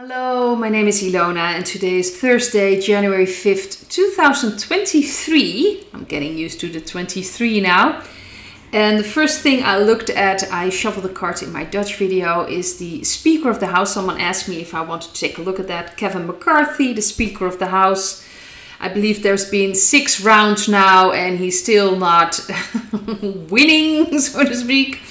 Hello, my name is Ilona and today is Thursday, January 5th, 2023. I'm getting used to the 23 now. And the first thing I looked at, I shuffled the cards in my Dutch video, is the Speaker of the House. Someone asked me if I wanted to take a look at that. Kevin McCarthy, the Speaker of the House. I believe there's been 6 rounds now and he's still not winning, so to speak.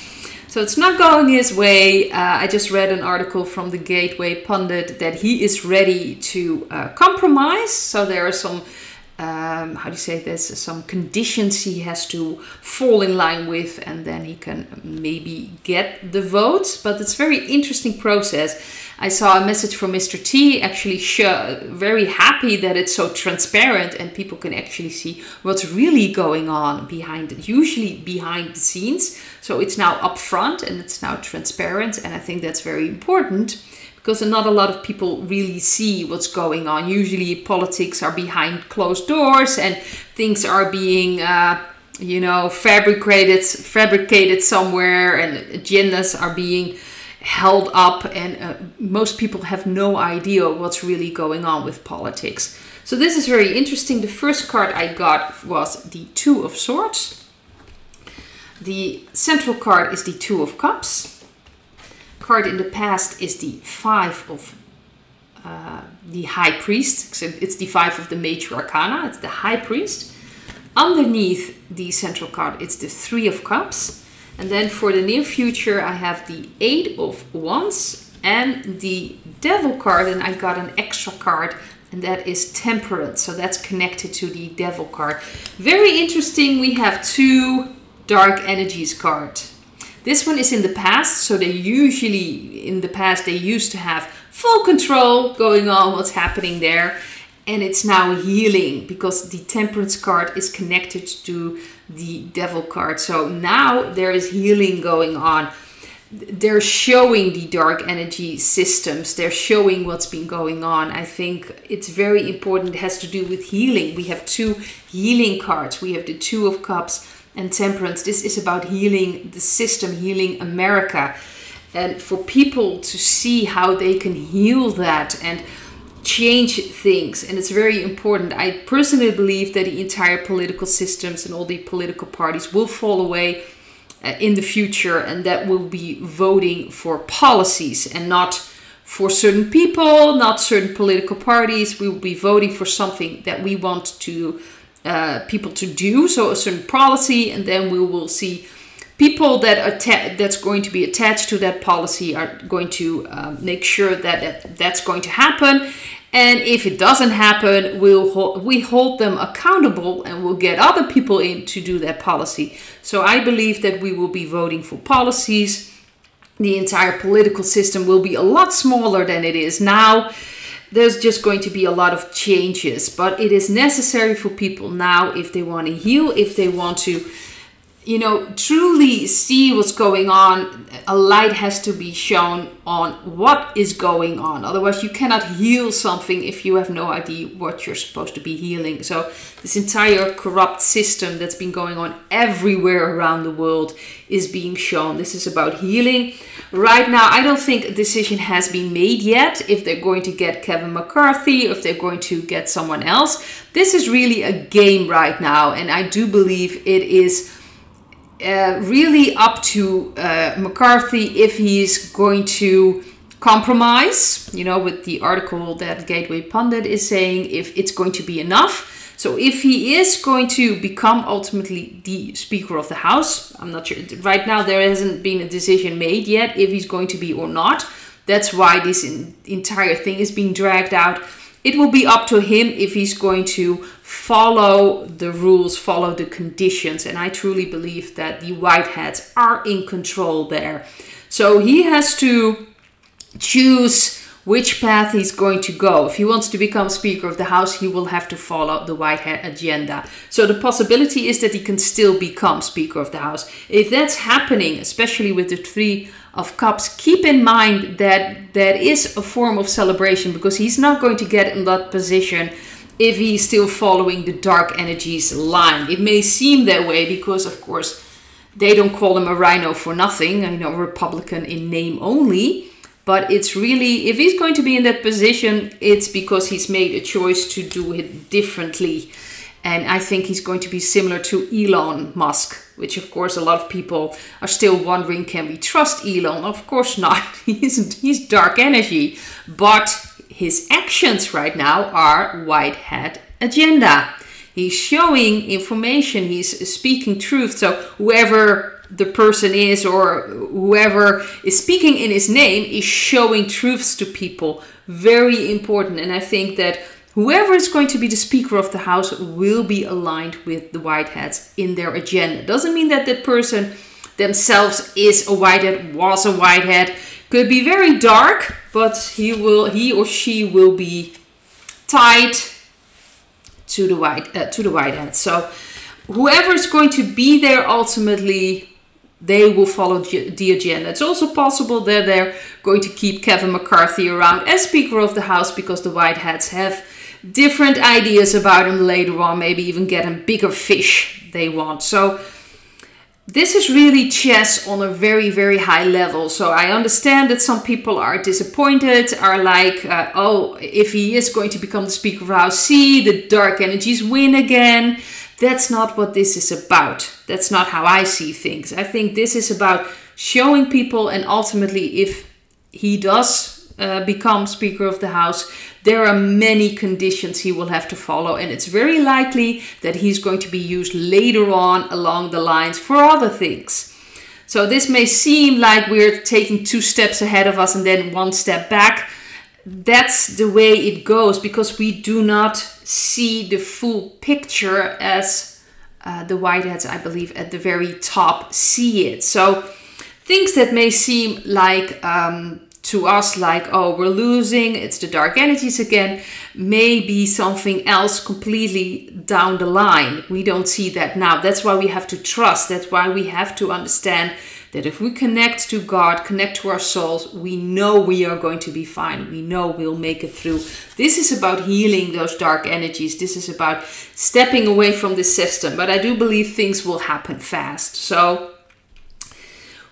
So it's not going his way. I just read an article from the Gateway Pundit that he is ready to compromise. So there are some, how do you say this, some conditions he has to fall in line with, and then he can maybe get the votes. But it's a very interesting process. I saw a message from Mr. T, actually very happy that it's so transparent and people can actually see what's really going on behind it, usually behind the scenes. So it's now up front and it's now transparent, and I think that's very important because not a lot of people really see what's going on. Usually politics are behind closed doors and things are being fabricated somewhere, and agendas are being held up, and most people have no idea what's really going on with politics. So this is very interesting. The first card I got was the Two of Swords. The central card is the Two of Cups. Card in the past is the Five of the High Priest. So it's the Five of the Major Arcana. It's the High Priest. Underneath the central card, it's the Three of Cups. And then for the near future, I have the Eight of Wands and the Devil card. And I got an extra card, and that is Temperance. So that's connected to the Devil card. Very interesting. We have two Dark Energies card. This one is in the past. So they usually, in the past, they used to have full control going on, what's happening there. And it's now healing because the Temperance card is connected to the Devil card. So now there is healing going on. They're showing the dark energy systems. They're showing what's been going on. I think it's very important. It has to do with healing. We have two healing cards. We have the Two of Cups and Temperance. This is about healing the system, healing America. And for people to see how they can heal that and change things, and it's very important. I personally believe that the entire political systems and all the political parties will fall away in the future, and that will be voting for policies and not for certain people, not certain political parties. We will be voting for something that we want to people to do, so a certain policy, and then we will see people that that's going to be attached to that policy are going to make sure that that's going to happen. And if it doesn't happen, we hold them accountable and we'll get other people in to do that policy. So I believe that we will be voting for policies. The entire political system will be a lot smaller than it is now. There's just going to be a lot of changes, but it is necessary for people now, if they want to heal, if they want to, truly see what's going on. A light has to be shown on what is going on. Otherwise, you cannot heal something if you have no idea what you're supposed to be healing. So this entire corrupt system that's been going on everywhere around the world is being shown. This is about healing. Right now, I don't think a decision has been made yet if they're going to get Kevin McCarthy, if they're going to get someone else. This is really a game right now, and I do believe it is really up to McCarthy if he's going to compromise, with the article that Gateway Pundit is saying, if it's going to be enough. So if he is going to become ultimately the Speaker of the House, I'm not sure. Right now there hasn't been a decision made yet if he's going to be or not. That's why this entire thing is being dragged out. It will be up to him if he's going to follow the rules, follow the conditions. And I truly believe that the white hats are in control there. So he has to choose which path he's going to go. If he wants to become Speaker of the House, he will have to follow the white hat agenda. So the possibility is that he can still become Speaker of the House. If that's happening, especially with the Three of Cups, keep in mind that that is a form of celebration, because he's not going to get in that position if he's still following the dark energies line. It may seem that way because, of course, they don't call him a rhino for nothing, Republican in name only. But it's really, if he's going to be in that position, it's because he's made a choice to do it differently. And I think he's going to be similar to Elon Musk, which of course a lot of people are still wondering, can we trust Elon? Of course not. He's dark energy. But his actions right now are white hat agenda. He's showing information, he's speaking truth. So whoever the person is or whoever is speaking in his name is showing truths to people. Very important. And I think that whoever is going to be the Speaker of the House will be aligned with the white hats in their agenda. Doesn't mean that that person themselves is a white hat, was a white hat. Could be very dark, but he or she will be tied to the white hat. So whoever is going to be there ultimately, they will follow the agenda. It's also possible that they're going to keep Kevin McCarthy around as Speaker of the House because the white hats have different ideas about him later on, maybe even get him bigger fish they want. So this is really chess on a very, very high level. So I understand that some people are disappointed, are like, oh, if he is going to become the Speaker of the House, see, the dark energies win again. That's not what this is about. That's not how I see things. I think this is about showing people, and ultimately if he does become Speaker of the House, there are many conditions he will have to follow, and it's very likely that he's going to be used later on along the lines for other things. So this may seem like we're taking 2 steps ahead of us and then 1 step back. That's the way it goes because we do not see the full picture as the white hats, I believe, at the very top see it. So things that may seem like to us like, oh, we're losing, it's the dark energies again, may be something else completely down the line. We don't see that now. That's why we have to trust. That's why we have to understand that if we connect to God, connect to our souls, we know we are going to be fine. We know we'll make it through. This is about healing those dark energies. This is about stepping away from this system. But I do believe things will happen fast. So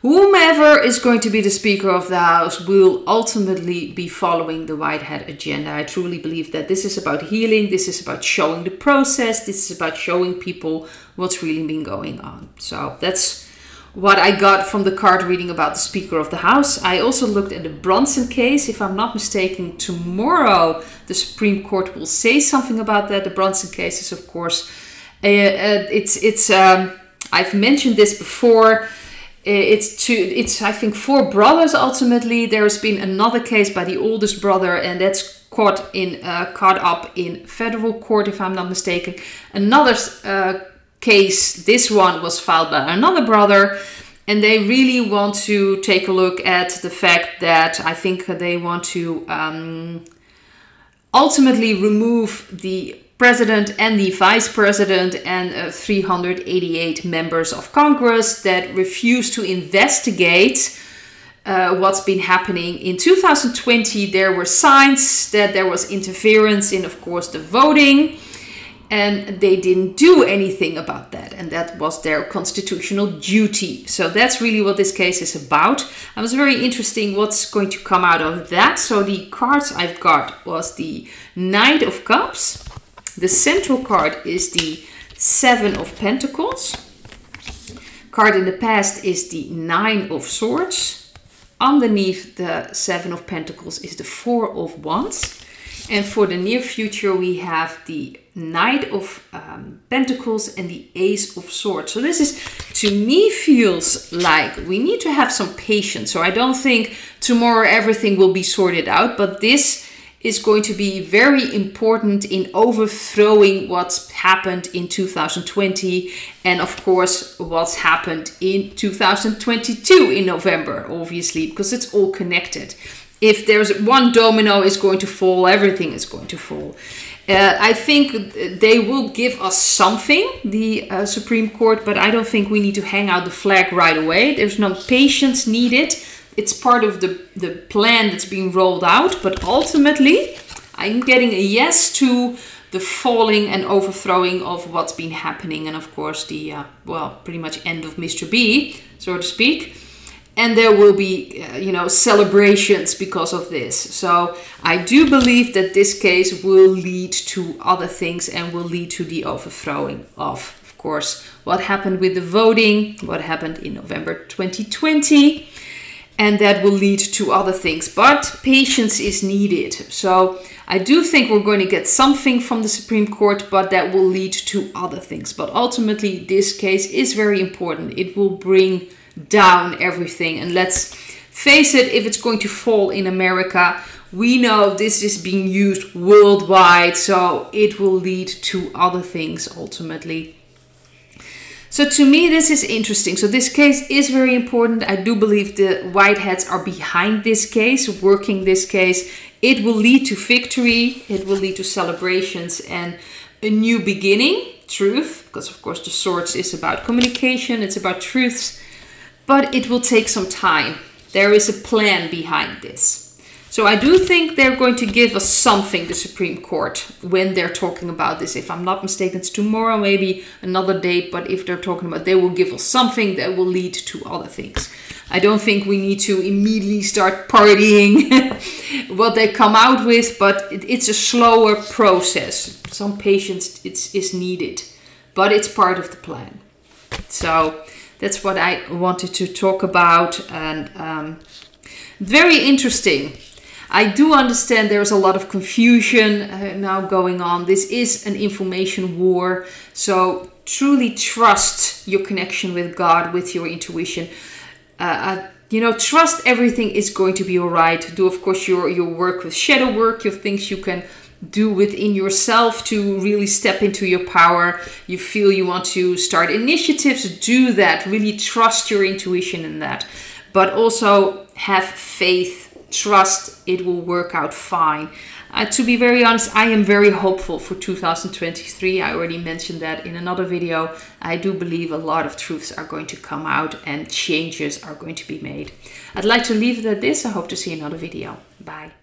whomever is going to be the Speaker of the House will ultimately be following the white hat agenda. I truly believe that this is about healing. This is about showing the process. This is about showing people what's really been going on. So that's what I got from the card reading about the Speaker of the House. I also looked at the Brunson case. If I'm not mistaken, tomorrow the Supreme Court will say something about that. The Brunson case is, of course, I've mentioned this before. It's I think 4 brothers ultimately. There's been another case by the oldest brother, and that's caught up in federal court, if I'm not mistaken. Another case, this one was filed by another brother, and they really want to take a look at the fact that I think they want to ultimately remove the president and the vice president and 388 members of Congress that refuse to investigate what's been happening. In 2020, there were signs that there was interference in, of course, the voting, and they didn't do anything about that, and that was their constitutional duty. So that's really what this case is about. And it's very interesting what's going to come out of that. So the cards I've got was the Knight of Cups. The central card is the 7 of Pentacles. Card in the past is the 9 of Swords. Underneath the 7 of Pentacles is the 4 of Wands. And for the near future, we have the Knight of Pentacles and the Ace of Swords. So this is, to me, feels like we need to have some patience. So I don't think tomorrow everything will be sorted out, but this is going to be very important in overthrowing what's happened in 2020 and of course what's happened in 2022 in November, obviously, because it's all connected. If there's one domino is going to fall, everything is going to fall. I think they will give us something, the Supreme Court, but I don't think we need to hang out the flag right away. There's no patience needed. It's part of the plan that's being rolled out, but ultimately I'm getting a yes to the falling and overthrowing of what's been happening, and of course the, well, pretty much end of Mr. B, so to speak. and there will be, celebrations because of this. So I do believe that this case will lead to other things and will lead to the overthrowing of course, what happened with the voting, what happened in November 2020, and that will lead to other things. But patience is needed. So I do think we're going to get something from the Supreme Court, but that will lead to other things. But ultimately, this case is very important. It will bring down everything. And let's face it, if it's going to fall in America, we know this is being used worldwide, so it will lead to other things ultimately. So to me, this is interesting. So this case is very important. I do believe the Whiteheads are behind this case, working this case. It will lead to victory. It will lead to celebrations and a new beginning, truth, because of course the swords is about communication. It's about truths, but it will take some time. There is a plan behind this. So I do think they're going to give us something, the Supreme Court, when they're talking about this. If I'm not mistaken, it's tomorrow, maybe another date. But if they're talking about, they will give us something that will lead to other things. I don't think we need to immediately start partying what they come out with, but it's a slower process. Some patience is needed, but it's part of the plan. So that's what I wanted to talk about, and very interesting. I do understand there's a lot of confusion now going on. This is an information war. So truly trust your connection with God, with your intuition. Trust everything is going to be all right. Do, of course, your work with shadow work, your things you can do within yourself to really step into your power. You feel you want to start initiatives, do that. Really trust your intuition in that. But also have faith. Trust it will work out fine. To be very honest, I am very hopeful for 2023. I already mentioned that in another video. I do believe a lot of truths are going to come out and changes are going to be made. I'd like to leave it at this. I hope to see another video. Bye.